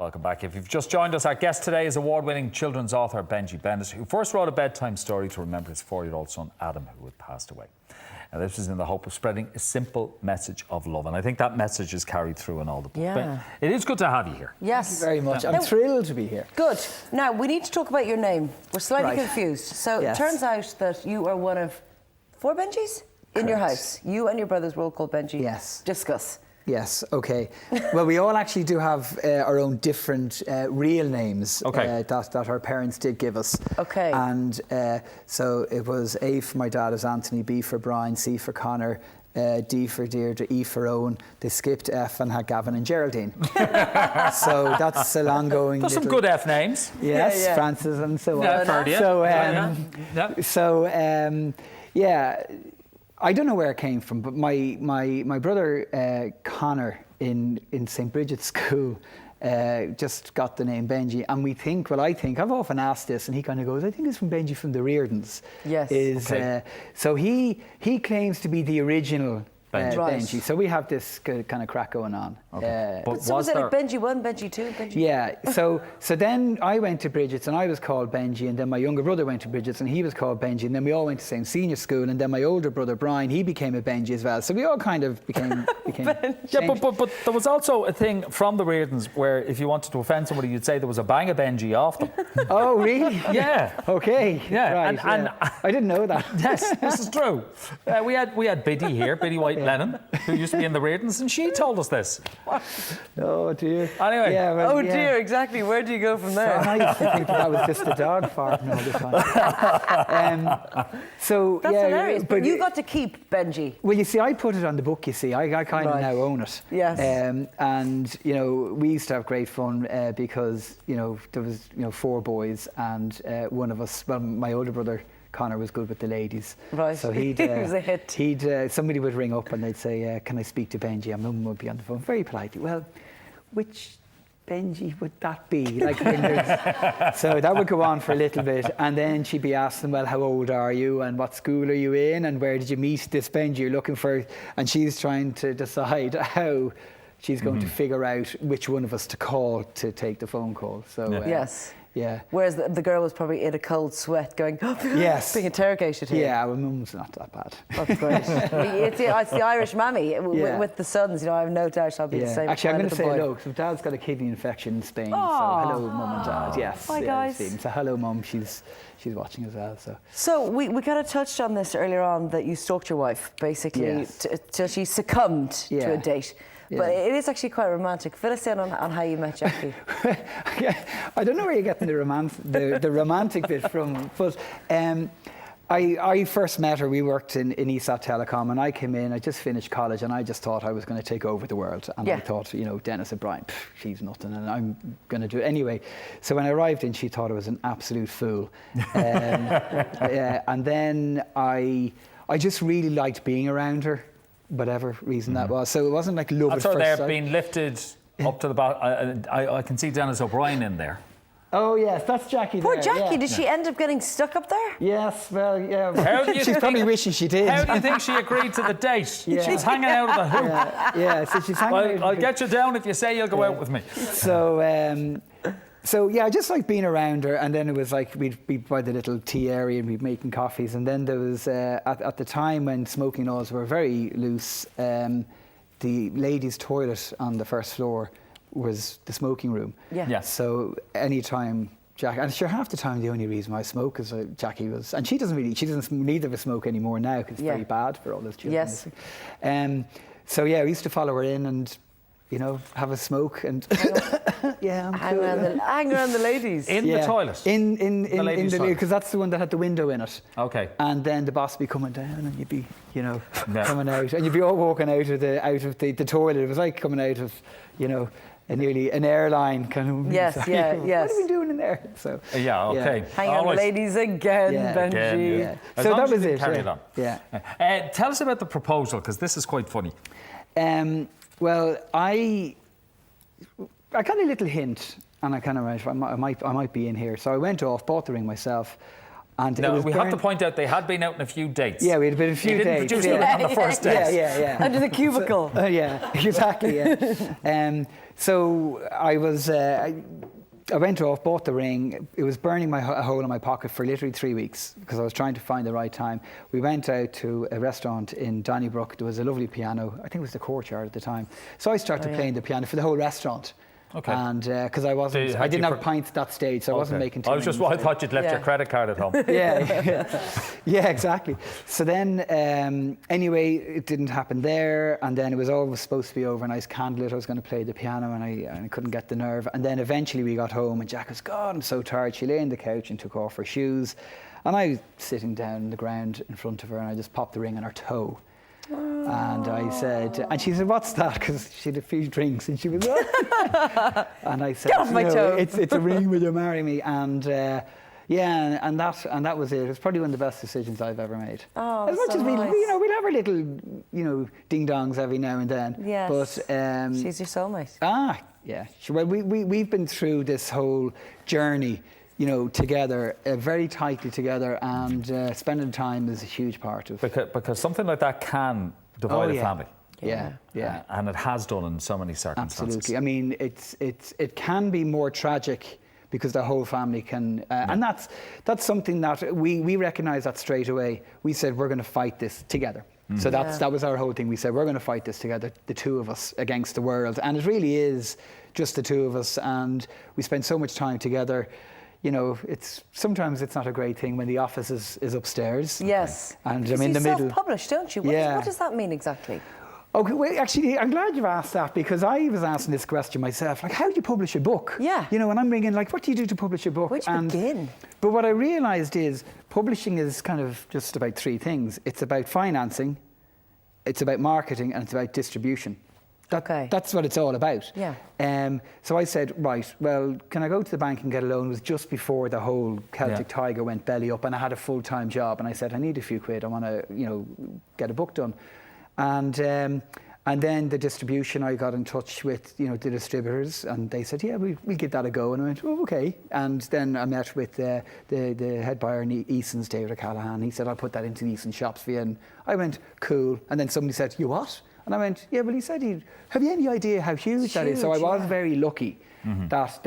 Welcome back. If you've just joined us, our guest today is award-winning children's author Benji Bennett, who first wrote a bedtime story to remember his 4-year-old son Adam, who had passed away. Now, this was in the hope of spreading a simple message of love, and I think that message is carried through in all the books. Yeah. But it is good to have you here. Yes. Thank you very much. I'm thrilled to be here. Good. Now, we need to talk about your name. We're slightly confused. So it turns out that you are one of 4 Benjis in your house. You and your brothers were all called Benji. Yes. Discuss. Yes, okay. Well, we all actually do have our own different real names that our parents did give us. Okay. And so it was A for my dad is Anthony, B for Brian, C for Connor, D for Deirdre, E for Owen. They skipped F and had Gavin and Geraldine. So that's a long going. There's some good F names. Yes, Francis and so on. Yeah, So, yeah, I don't know where it came from, but my brother Connor in St. Bridget's School just got the name Benji, and we think, well, I've often asked this, and he kind of goes, I think it's from Benji from the Reardons. Yes. So he claims to be the original Benji. Benji. So we have this kind of crack going on. But So was it like Benji 1, Benji 2, Benji? Yeah, so then I went to Bridget's and I was called Benji, and then my younger brother went to Bridget's and he was called Benji, and then we all went to the same senior school, and then my older brother Brian, he became a Benji as well. So we all kind of became Yeah, but there was also a thing from the Reardons where if you wanted to offend somebody, you'd say there was a bang of Benji off them. Oh, really? Yeah. Okay. Yeah, Right, and I didn't know that. Yes, this is true. We had Biddy here, Biddy White-Lennon, who used to be in the Reardons, and she told us this. Oh dear. Anyway. Yeah, well, Dear, exactly. Where do you go from there? So I used to think that was just a dog farting all the time. So That's yeah, hilarious. But you got to keep Benji. Well, you see, I put it on the book. You see, I kind of now own it. Yes. And you know, we used to have great fun because you know there was 4 boys, and one of us, well, my older brother Connor was good with the ladies. Right. So he'd He was a hit. somebody would ring up and they'd say, "Can I speak to Benji?" And Mum would be on the phone very politely. Well, which Benji would that be? Like, so that would go on for a little bit, and then she'd be asking, well, how old are you, and what school are you in, and where did you meet this Benji you're looking for? And she's trying to decide how she's going to figure out which one of us to call to take the phone call. So Yes. Yeah. Whereas the girl was probably in a cold sweat going, Yes. being interrogated here. Yeah, well, Mum's not that bad. That's great. it's the Irish mammy with the sons. You know, I have no doubt I'll be the same. Actually, I'm going to say boy. hello. So Dad's got a kidney infection in Spain. So Aww. hello, Mum and Dad. Yes. Hi, guys. So hello, Mum. She's watching as well. So we kind of touched on this earlier on, that you stalked your wife basically till she succumbed to a date. Yeah. But it is actually quite romantic. Fill us in on how you met Jackie. I don't know where you're getting the romantic bit from, but I first met her. We worked in ESAT Telecom, and I came in. I just finished college, and I just thought I was going to take over the world. And I thought, Dennis and Brian, she's nothing, and I'm going to do it anyway. So when I arrived in, she thought I was an absolute fool. And then I just really liked being around her, whatever reason that was. So it wasn't like love at first sight. They're being lifted up to the bottom. I can see Dennis O'Brien in there. Oh yes, that's Jackie. Poor there, Jackie, yeah. did she end up getting stuck up there? Yes, well, yeah. How do you she's probably wishing she did. How do you think she agreed to the date? Yeah. She was hanging out of the hoop. Yeah, so she's hanging out. I'll get you down if you say you'll go out with me. So yeah, I just like being around her, and then it was like we'd be by the little tea area and we'd be making coffees, and then there was at the time when smoking laws were very loose, the ladies' toilet on the first floor was the smoking room. Yeah. So anytime Jackie, and sure, half the time the only reason I smoke is Jackie was, and she doesn't neither of us smoke anymore now because it's very bad for all those children. Yes. So yeah, we used to follow her in and have a smoke and hang around the ladies in the toilet. In the ladies' toilet, because that's the one that had the window in it. Okay. And then the boss would be coming down, and you'd be coming out, and you'd be all walking out of the toilet. It was like coming out of nearly an airline kind of. Yes. What are we doing in there? So. Yeah. Okay. Hang on, the ladies again, Benji. Again, yeah. So that was it. Carry it on. Yeah. Tell us about the proposal, because this is quite funny. Well, I got a little hint, and I kind of went, I might be in here. So I went off, bought the ring myself, And now, we have to point out they had been out on a few dates. Yeah, we had been a few dates. dates. Produce them on the first date. Yeah. Under the cubicle. Yeah, exactly. Yeah. So I was. I went off, bought the ring. It was burning a hole in my pocket for literally 3 weeks because I was trying to find the right time. We went out to a restaurant in Donnybrook. There was a lovely piano. I think it was the Courtyard at the time. So I started playing the piano for the whole restaurant. Okay. And because I didn't have pints at that stage, so I wasn't making too many. I thought you'd left your credit card at home. Yeah, exactly. So then, anyway, it didn't happen there, and then it was always supposed to be over a nice candlelit. I was going to play the piano, and I couldn't get the nerve. And then eventually we got home, and Jack goes, "God, I'm so tired." She lay on the couch and took off her shoes, and I was sitting down on the ground in front of her, and I just popped the ring on her toe. And I said, and she said, "What's that?" Because she had a few drinks, and she was, "Oh." And I said, "Get off my toe." It's a ring. Will you marry me? And and that was it. It was probably one of the best decisions I've ever made. Oh, as much so as nice. we'll have our little, ding dongs every now and then. Yes. But she's your soulmate. Yeah. Well, we've been through this whole journey, together, very tightly together, and spending time is a huge part of it. Because something like that can divide a family. Yeah. And it has done in so many circumstances. Absolutely. I mean, it can be more tragic because the whole family can, and that's something that we recognise that straight away. We said we're going to fight this together. So that was our whole thing. We said we're going to fight this together, the two of us against the world, and it really is just the two of us. And we spend so much time together. Sometimes it's not a great thing when the office is upstairs. Yes. And I'm in the middle. You self-publish, don't you? What does that mean exactly? Okay, well, actually, I'm glad you've asked that because I was asking this question myself. Like, how do you publish a book? Yeah. And I'm ringing, like, what do you do to publish a book? Where'd you begin? But what I realised is publishing is kind of just about three things. It's about financing, it's about marketing, and it's about distribution. That's what it's all about. Yeah. So I said, right, well, can I go to the bank and get a loan? It was just before the whole Celtic Tiger went belly up, and I had a full-time job, and I said, I need a few quid. I want to, get a book done. And then the distribution, I got in touch with, the distributors, and they said, yeah, we'll give that a go. And I went, oh, okay. And then I met with the head buyer in Eason's, David O'Callaghan. He said, I'll put that into the Eason shops for you. And I went, cool. And then somebody said, you what? And I went, yeah, well, he said, have you any idea how huge that is? So I was very lucky that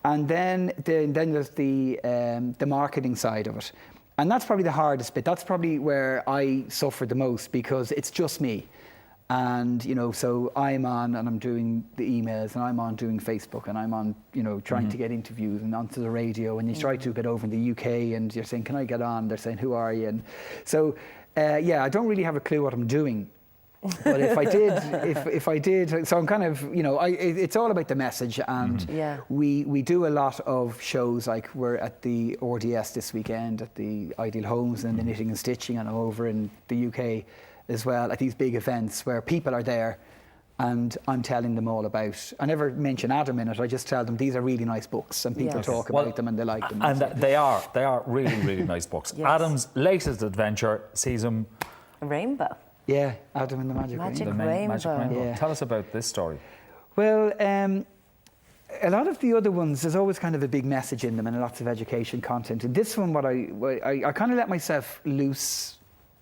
and then there's the marketing side of it. And that's probably the hardest bit. That's probably where I suffered the most because it's just me. And, so I'm on and I'm doing the emails and I'm on doing Facebook and I'm on, trying to get interviews and onto the radio, and you try to get over in the UK and you're saying, can I get on? They're saying, who are you? And so, I don't really have a clue what I'm doing. But if I did, so I'm kind of, it's all about the message, and we do a lot of shows. Like we're at the RDS this weekend at the Ideal Homes and the Knitting and Stitching, and I'm over in the UK as well at these big events where people are there, and I'm telling them all about. I never mention Adam in it. I just tell them these are really nice books, and people talk about them and they like them. And they are really, really nice books. Yes. Adam's latest adventure sees him Rainbow. Yeah, Adam and the Magic Rainbow. Magic Rainbow. Yeah. Tell us about this story. Well, a lot of the other ones, there's always kind of a big message in them and lots of education content. And this one, I kind of let myself loose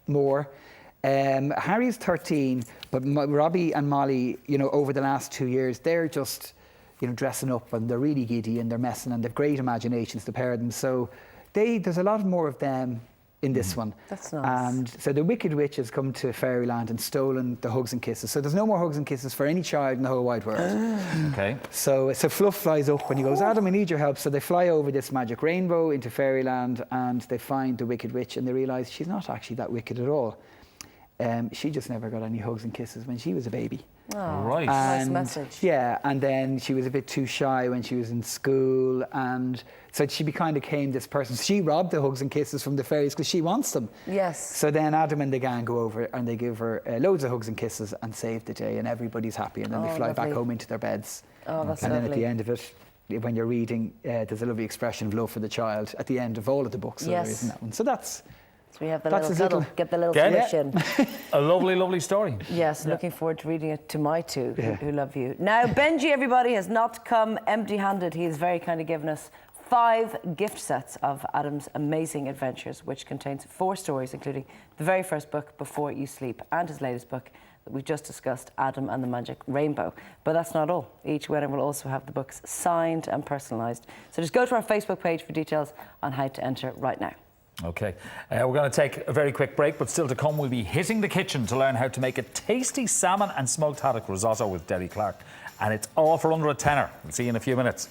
more. Harry's 13, but Robbie and Molly, over the last 2 years, they're just, dressing up and they're really giddy and they're messing and they've great imaginations, the pair of them. So there's a lot more of them in this one. That's nice. And so the Wicked Witch has come to Fairyland and stolen the hugs and kisses. So there's no more hugs and kisses for any child in the whole wide world. Okay. So Fluff flies up and he goes, Adam, I need your help. So they fly over this magic rainbow into Fairyland and they find the Wicked Witch and they realise she's not actually that wicked at all. She just never got any hugs and kisses when she was a baby. Oh, right. Nice message. Yeah, and then she was a bit too shy when she was in school, and so she kind of became this person. She robbed the hugs and kisses from the fairies because she wants them. Yes. So then Adam and the gang go over and they give her loads of hugs and kisses and save the day, and everybody's happy, and then they fly back home into their beds. Oh, that's and lovely. then at the end of it, when you're reading, there's a lovely expression of love for the child at the end of all of the books. So there is in that one. So that's. So we have the little cuddle, get the little commission. A lovely, lovely story. Yes, looking forward to reading it to my two who love you. Now, Benji, everybody, has not come empty-handed. He has very kind of given us 5 gift sets of Adam's amazing adventures, which contains 4 stories, including the very first book, Before You Sleep, and his latest book that we've just discussed, Adam and the Magic Rainbow. But that's not all. Each winner will also have the books signed and personalised. So just go to our Facebook page for details on how to enter right now. OK, we're going to take a very quick break, but still to come, we'll be hitting the kitchen to learn how to make a tasty salmon and smoked haddock risotto with Derry Clark. And it's all for under a tenner. We'll see you in a few minutes.